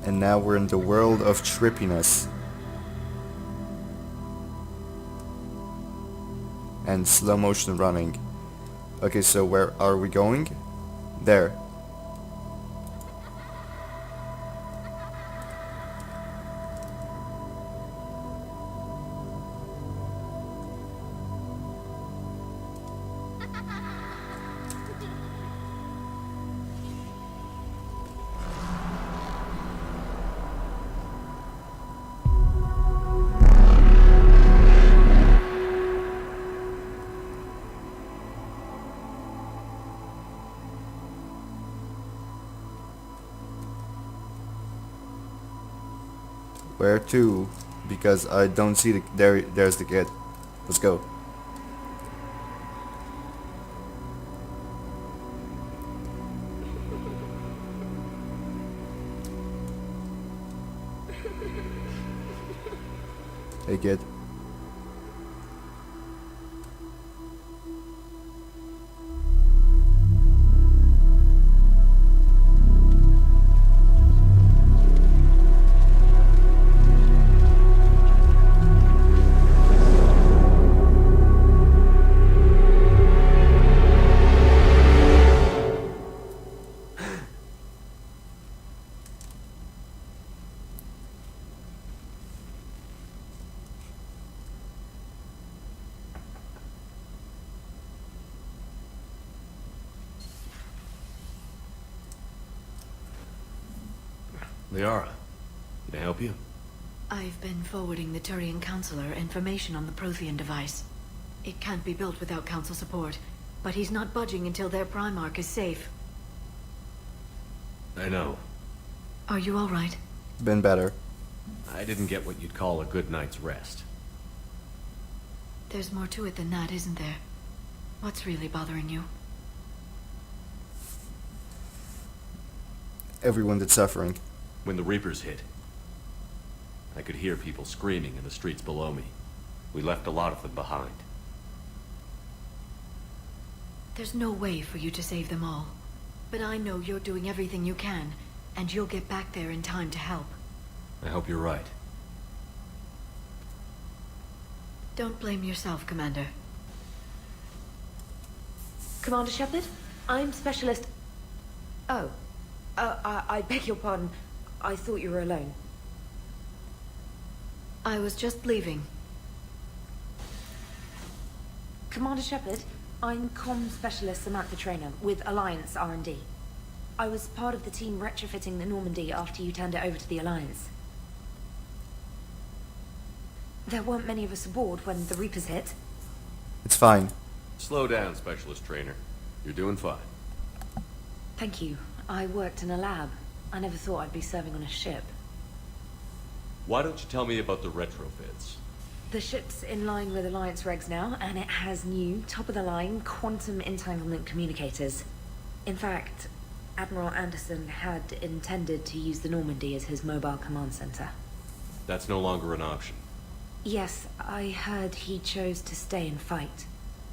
And now we're in the world of trippiness. And slow motion running. Okay, so where are we going? There. Where to? Because I don't see the... There's the kid. Let's go. Hey kid. Liara, can I help you? I've been forwarding the Turian Counselor information on the Prothean device. It can't be built without Council support, but he's not budging until their Primarch is safe. I know. Are you all right? Been better. I didn't get what you'd call a good night's rest. There's more to it than that, isn't there? What's really bothering you? Everyone that's suffering. When the Reapers hit, I could hear people screaming in the streets below me. We left a lot of them behind. There's no way for you to save them all. But I know you're doing everything you can, and you'll get back there in time to help. I hope you're right. Don't blame yourself, Commander. Commander Shepard, I'm Specialist... Oh. I beg your pardon. I thought you were alone. I was just leaving. Commander Shepard, I'm Comm Specialist Samantha Traynor with Alliance R&D. I was part of the team retrofitting the Normandy after you turned it over to the Alliance. There weren't many of us aboard when the Reapers hit. It's fine. Slow down, Specialist Trainer. You're doing fine. Thank you. I worked in a lab. I never thought I'd be serving on a ship. Why don't you tell me about the retrofits? The ship's in line with Alliance regs now, and it has new, top-of-the-line, quantum entanglement communicators. In fact, Admiral Anderson had intended to use the Normandy as his mobile command center. That's no longer an option. Yes, I heard he chose to stay and fight.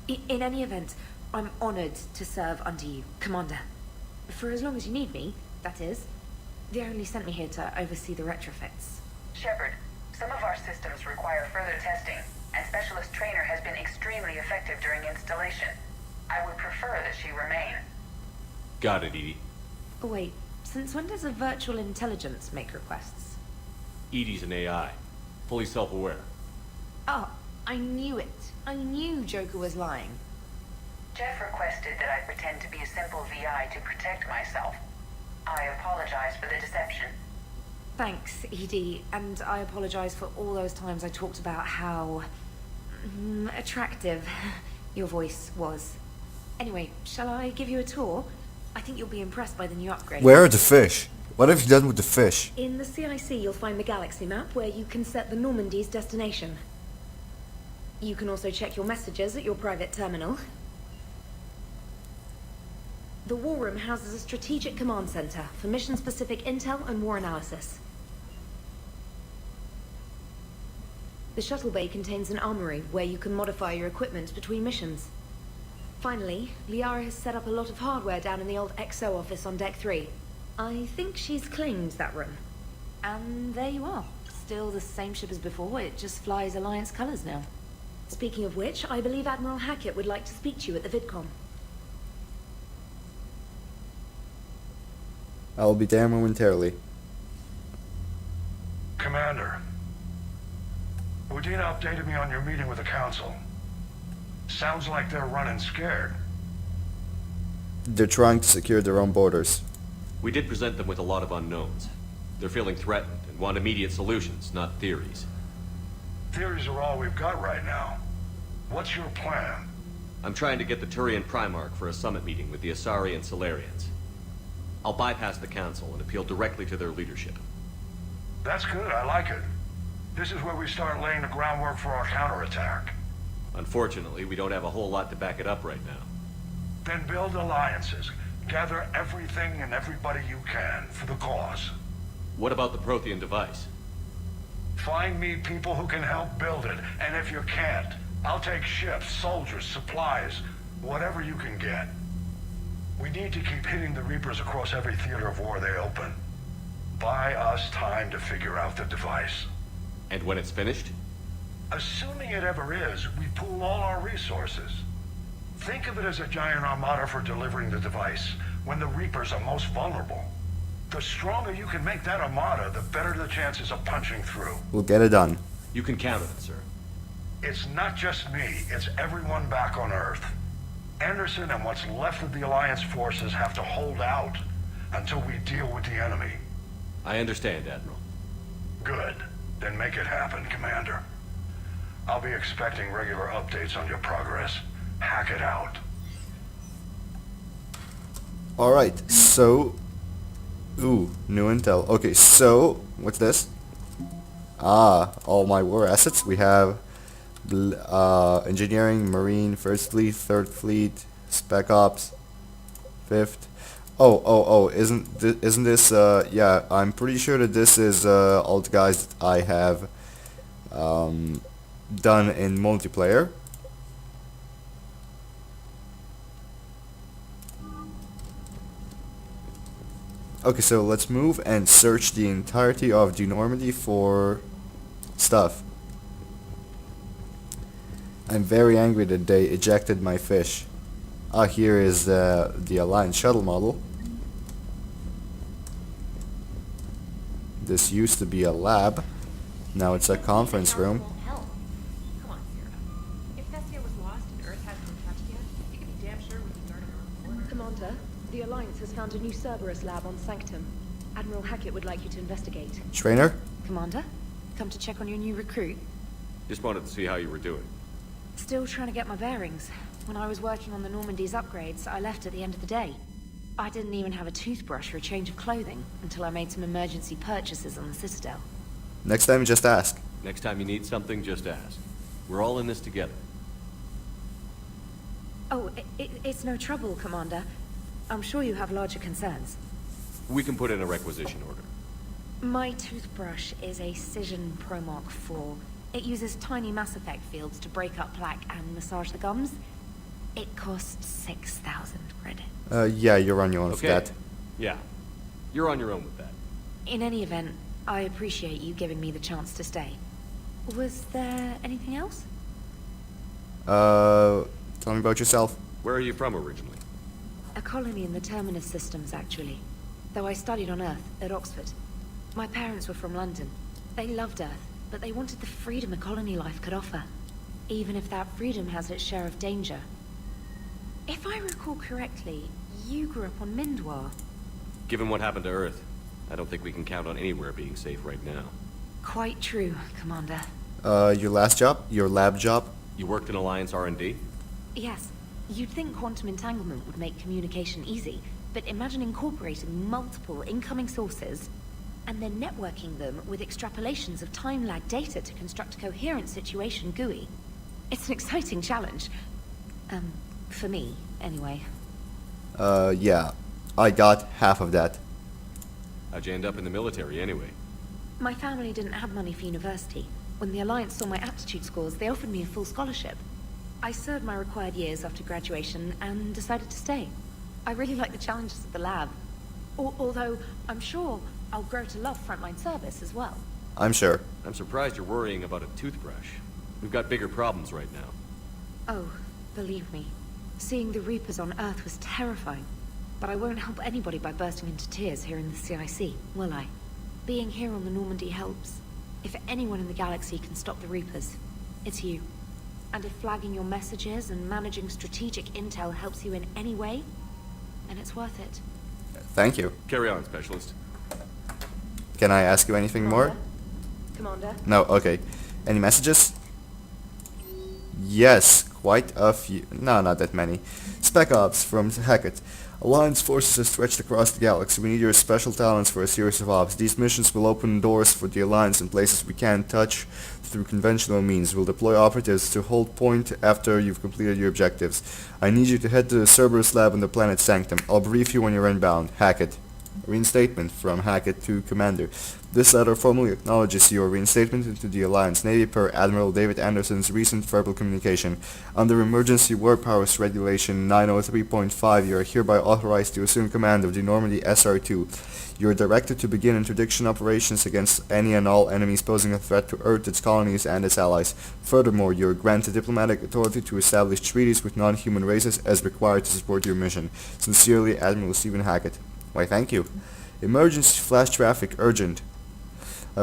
In any event, I'm honored to serve under you, Commander. For as long as you need me, that is. They only sent me here to oversee the retrofits. Shepard, some of our systems require further testing, and Specialist Trainer has been extremely effective during installation. I would prefer that she remain. Got it, Edie. Wait, since when does a virtual intelligence make requests? Edie's an AI. Fully self-aware. Oh, I knew it. I knew Joker was lying. Jeff requested that I pretend to be a simple VI to protect myself. I apologize for the deception. Thanks, Edie, and I apologize for all those times I talked about how... attractive your voice was. Anyway, shall I give you a tour? I think you'll be impressed by the new upgrade. Where are the fish? What have you done with the fish? In the CIC, you'll find the galaxy map where you can set the Normandy's destination. You can also check your messages at your private terminal. The War Room houses a strategic command center for mission-specific intel and war analysis. The shuttle bay contains an armory where you can modify your equipment between missions. Finally, Liara has set up a lot of hardware down in the old XO office on Deck 3. I think she's claimed that room. And there you are. Still the same ship as before, it just flies Alliance colors now. Speaking of which, I believe Admiral Hackett would like to speak to you at the VidCon. I'll be there momentarily. Commander, Udina updated me on your meeting with the Council. Sounds like they're running scared. They're trying to secure their own borders. We did present them with a lot of unknowns. They're feeling threatened and want immediate solutions, not theories. Theories are all we've got right now. What's your plan? I'm trying to get the Turian Primarch for a summit meeting with the Asari and Solarians. I'll bypass the Council and appeal directly to their leadership. That's good, I like it. This is where we start laying the groundwork for our counterattack. Unfortunately, we don't have a whole lot to back it up right now. Then build alliances. Gather everything and everybody you can for the cause. What about the Prothean device? Find me people who can help build it, and if you can't, I'll take ships, soldiers, supplies, whatever you can get. We need to keep hitting the Reapers across every theater of war they open. Buy us time to figure out the device. And when it's finished? Assuming it ever is, we pool all our resources. Think of it as a giant armada for delivering the device, when the Reapers are most vulnerable. The stronger you can make that armada, the better the chances of punching through. We'll get it done. You can count on it, sir. It's not just me, it's everyone back on Earth. Anderson and what's left of the Alliance forces have to hold out until we deal with the enemy. I understand, Admiral. Good. Then make it happen, Commander. I'll be expecting regular updates on your progress. Hack it out. Alright, so... Ooh, new intel. Okay, so... What's this? Ah, all my war assets. We have... Engineering, Marine, First Fleet, Third Fleet, Spec Ops, Fifth. Oh, isn't this, yeah, I'm pretty sure that this is, all the guys that I have, done in multiplayer. Okay, so let's move and search the entirety of the Normandy for stuff. I'm very angry that they ejected my fish. Ah, here is the Alliance shuttle model. This used to be a lab. Now it's a conference room. Commander, the Alliance has found a new Cerberus lab on Sanctum. Admiral Hackett would like you to investigate. Trainer? Commander, come to check on your new recruit. Just wanted to see how you were doing. Still trying to get my bearings. When I was working on the Normandy's upgrades, I left at the end of the day. I didn't even have a toothbrush or a change of clothing until I made some emergency purchases on the Citadel. Next time just ask. Next time you need something, just ask. We're all in this together. Oh, it's no trouble, Commander. I'm sure you have larger concerns. We can put in a requisition order. My toothbrush is a Cision Pro Mark IV. It uses tiny Mass Effect fields to break up plaque and massage the gums. It costs 6,000 credits. Yeah, you're on your own for Okay. that. Yeah. You're on your own with that. In any event, I appreciate you giving me the chance to stay. Was there anything else? Tell me about yourself. Where are you from originally? A colony in the Terminus systems, actually. Though I studied on Earth, at Oxford. My parents were from London. They loved Earth, but they wanted the freedom a colony life could offer. Even if that freedom has its share of danger. If I recall correctly, you grew up on Mindwar. Given what happened to Earth, I don't think we can count on anywhere being safe right now. Quite true, Commander. Your last job? Your lab job? You worked in Alliance R&D? Yes, you'd think quantum entanglement would make communication easy, but imagine incorporating multiple incoming sources and then networking them with extrapolations of time-lag data to construct a coherent situation GUI. It's an exciting challenge. For me, anyway. Yeah. I got half of that. How'd you end up in the military anyway? My family didn't have money for university. When the Alliance saw my aptitude scores, they offered me a full scholarship. I served my required years after graduation and decided to stay. I really like the challenges of the lab. Although, I'm sure I'll grow to love frontline service as well. I'm sure. I'm surprised you're worrying about a toothbrush. We've got bigger problems right now. Oh, believe me, seeing the Reapers on Earth was terrifying. But I won't help anybody by bursting into tears here in the CIC, will I? Being here on the Normandy helps. If anyone in the galaxy can stop the Reapers, it's you. And if flagging your messages and managing strategic intel helps you in any way, then it's worth it. Thank you. Carry on, Specialist. Can I ask you anything more? Commander? No, okay. Any messages? Yes, quite a few. No, not that many. Spec Ops from Hackett. Alliance forces are stretched across the galaxy. We need your special talents for a series of ops. These missions will open doors for the Alliance in places we can't touch through conventional means. We'll deploy operatives to hold point after you've completed your objectives. I need you to head to the Cerberus lab in the planet Sanctum. I'll brief you when you're inbound. Hackett. Reinstatement from Hackett to Commander. This letter formally acknowledges your reinstatement into the Alliance Navy per Admiral David Anderson's recent verbal communication. Under Emergency War Powers Regulation 903.5, you are hereby authorized to assume command of the Normandy SR-2. You are directed to begin interdiction operations against any and all enemies posing a threat to Earth, its colonies, and its allies. Furthermore, you are granted diplomatic authority to establish treaties with non-human races as required to support your mission. Sincerely, Admiral Stephen Hackett. Why, thank you. Emergency flash traffic urgent.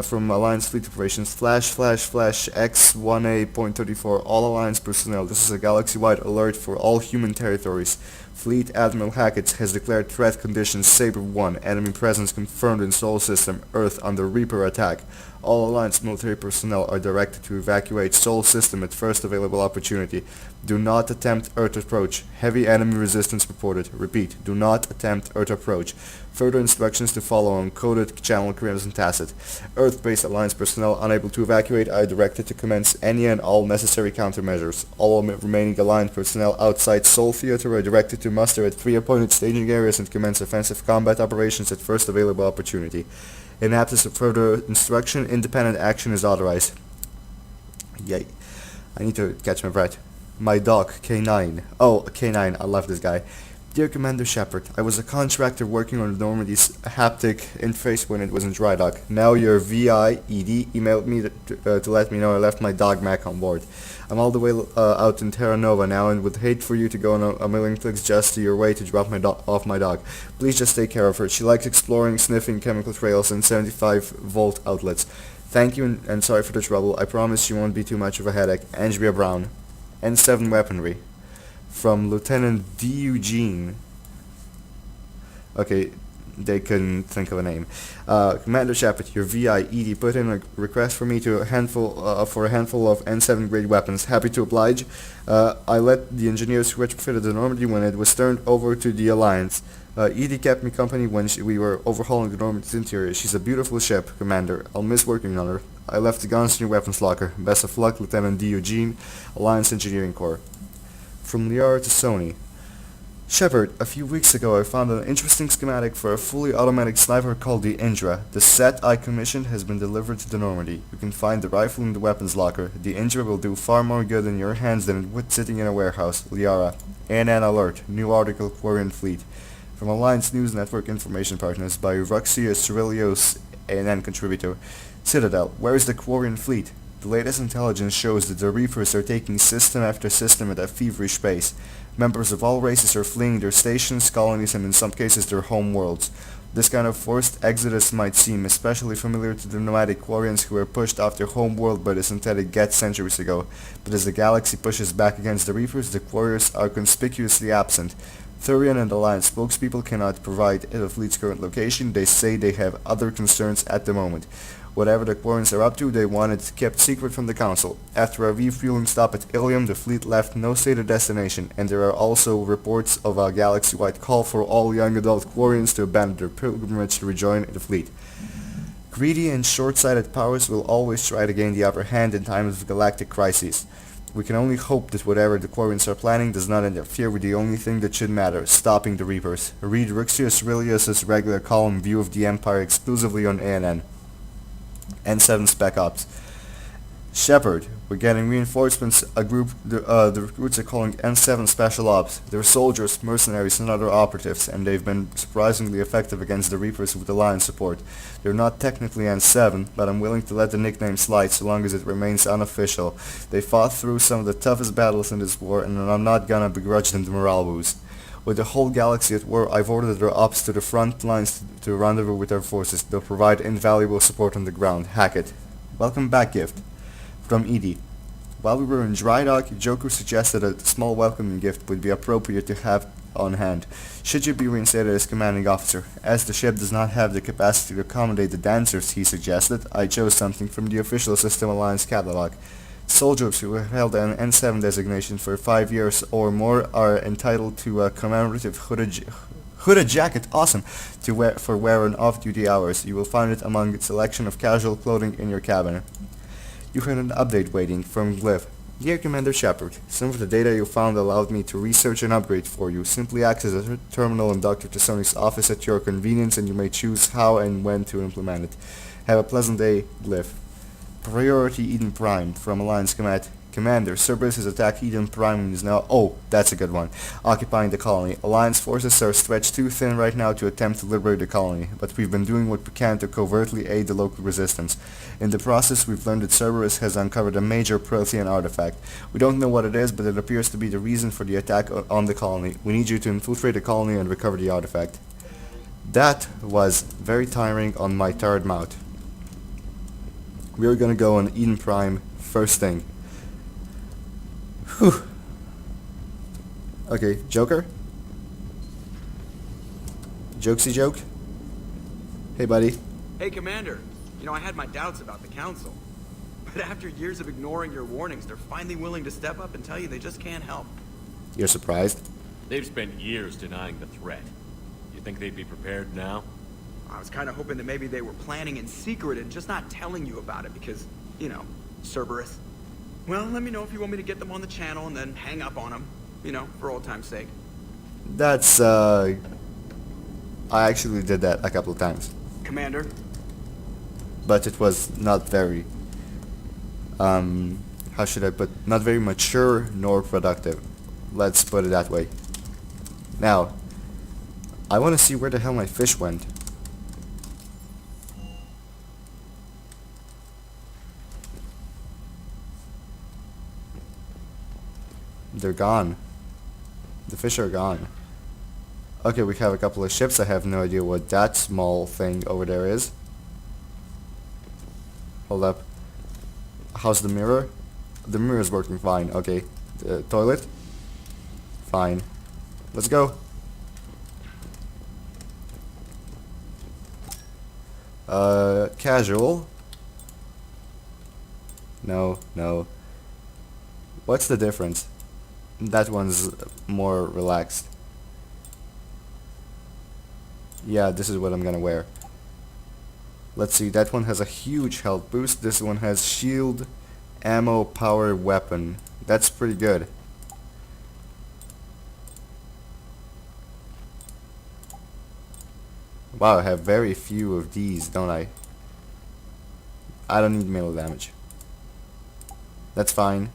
From Alliance Fleet Operations, flash X1A.34, all Alliance personnel. This is a galaxy-wide alert for all human territories. Fleet Admiral Hackett has declared threat conditions Saber 1, enemy presence confirmed in Sol System, Earth under Reaper attack. All Alliance military personnel are directed to evacuate Sol System at first available opportunity. Do not attempt Earth approach. Heavy enemy resistance reported. Repeat, do not attempt Earth approach. Further instructions to follow on coded channel Crimson Tacit. Earth-based Alliance personnel unable to evacuate are directed to commence any and all necessary countermeasures. All remaining Alliance personnel outside Sol Theater are directed to muster at 3 appointed staging areas and commence offensive combat operations at first available opportunity. In absence of further instruction, independent action is authorized. Yay. I need to catch my breath. My dog, K9. Oh, K9, I love this guy. Dear Commander Shepard, I was a contractor working on Normandy's haptic interface when it was in dry dock. Now your VIED emailed me to let me know I left my dog Mac on board. I'm all the way out in Terra Nova now and would hate for you to go on a million clicks just to your way to drop off my dog. Please just take care of her. She likes exploring, sniffing chemical trails and 75-volt outlets. Thank you and sorry for the trouble. I promise she won't be too much of a headache. Andrea Brown. N7 Weaponry. From Lieutenant D. Eugene. Okay, they couldn't think of a name. Commander Shepard, your VIED put in a request for me for a handful of N7 grade weapons. Happy to oblige. I let the engineers who retrofitted the Normandy when it was turned over to the Alliance. Edie kept me company when we were overhauling the Normandy's interior. She's a beautiful ship, Commander. I'll miss working on her. I left the guns in your weapons locker. Best of luck, Lieutenant D. Eugene, Alliance Engineering Corps. From Liara to Sony. Shepard, a few weeks ago I found an interesting schematic for a fully automatic sniper called the Indra. The set I commissioned has been delivered to the Normandy. You can find the rifle in the weapons locker. The Indra will do far more good in your hands than it would sitting in a warehouse. Liara. ANN alert. New article, Quarian Fleet. From Alliance News Network Information Partners by Ruxia Cerilios, ANN contributor. Citadel, where is the Quarian Fleet? The latest intelligence shows that the Reapers are taking system after system at a feverish pace. Members of all races are fleeing their stations, colonies, and in some cases their home worlds. This kind of forced exodus might seem especially familiar to the nomadic Quarians who were pushed off their home world by the synthetic Geth centuries ago. But as the galaxy pushes back against the Reapers, the Quarians are conspicuously absent. Thurian and Alliance spokespeople cannot provide the fleet's current location. They say they have other concerns at the moment. Whatever the Quarians are up to, they want it kept secret from the Council. After a refueling stop at Ilium, the fleet left no stated destination, and there are also reports of a galaxy-wide call for all young adult Quarians to abandon their pilgrimage to rejoin the fleet. Greedy and short-sighted powers will always try to gain the upper hand in times of galactic crises. We can only hope that whatever the Quarians are planning does not interfere with the only thing that should matter, stopping the Reapers. Read Ruxius Aurelius' regular column View of the Empire exclusively on ANN. N7 Spec Ops. Shepard, we're getting reinforcements. The recruits are calling N7 Special Ops. They're soldiers, mercenaries, and other operatives, and they've been surprisingly effective against the Reapers with Alliance support. They're not technically N7, but I'm willing to let the nickname slide so long as it remains unofficial. They fought through some of the toughest battles in this war, and I'm not gonna begrudge them the morale boost. With the whole galaxy at war, I've ordered their ops to the front lines to rendezvous with our forces. They'll provide invaluable support on the ground. Hackett. Welcome back, Gift. From Edie. While we were in dry dock, Joker suggested a small welcoming gift would be appropriate to have on hand, should you be reinstated as commanding officer. As the ship does not have the capacity to accommodate the dancers he suggested, I chose something from the official System Alliance catalog. Soldiers who have held an N7 designation for 5 years or more are entitled to a commemorative hooded jacket, awesome, to wear on off-duty hours. You will find it among a selection of casual clothing in your cabin. You heard an update waiting from Glyph. Dear Commander Shepard, some of the data you found allowed me to research an upgrade for you. Simply access a terminal in Dr. Tassoni's office at your convenience and you may choose how and when to implement it. Have a pleasant day, Glyph. Priority Eden Prime from Alliance Command. Commander, Cerberus has attacked Eden Prime and is now, that's a good one, occupying the colony. Alliance forces are stretched too thin right now to attempt to liberate the colony, but we've been doing what we can to covertly aid the local resistance. In the process, we've learned that Cerberus has uncovered a major Prothean artifact. We don't know what it is, but it appears to be the reason for the attack on the colony. We need you to infiltrate the colony and recover the artifact. That was very tiring on my tired mouth. We are gonna go on Eden Prime first thing. Whew. Okay, Joker? Jokesy joke? Hey, buddy. Hey, Commander. You know, I had my doubts about the Council. But after years of ignoring your warnings, they're finally willing to step up and tell you they just can't help. You're surprised? They've spent years denying the threat. You think they'd be prepared now? I was kind of hoping that maybe they were planning in secret and just not telling you about it because, you know, Cerberus. Well, let me know if you want me to get them on the channel and then hang up on them, you know, for old time's sake. That's, I actually did that a couple of times. Commander? But it was not very, how should I put, not very mature nor productive. Let's put it that way. Now, I want to see where the hell my fish went. They're gone. The fish are gone. Okay, we have a couple of ships. I have no idea what that small thing over there is. Hold up. How's the mirror? The mirror is working fine. Okay. The toilet? Fine. Let's go. Casual? No, no. What's the difference? That one's more relaxed. Yeah, this is what I'm gonna wear. Let's see, that one has a huge health boost. This one has shield, ammo, power, weapon. That's pretty good. Wow, I have very few of these, don't I? I don't need melee damage. That's fine.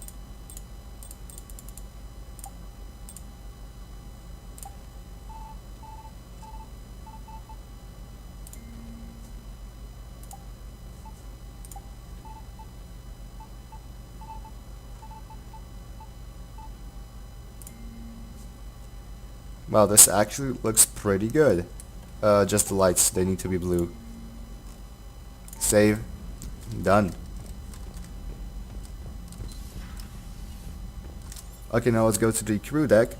Wow, this actually looks pretty good. Just the lights, they need to be blue. Save. Done. Okay, now let's go to the crew deck.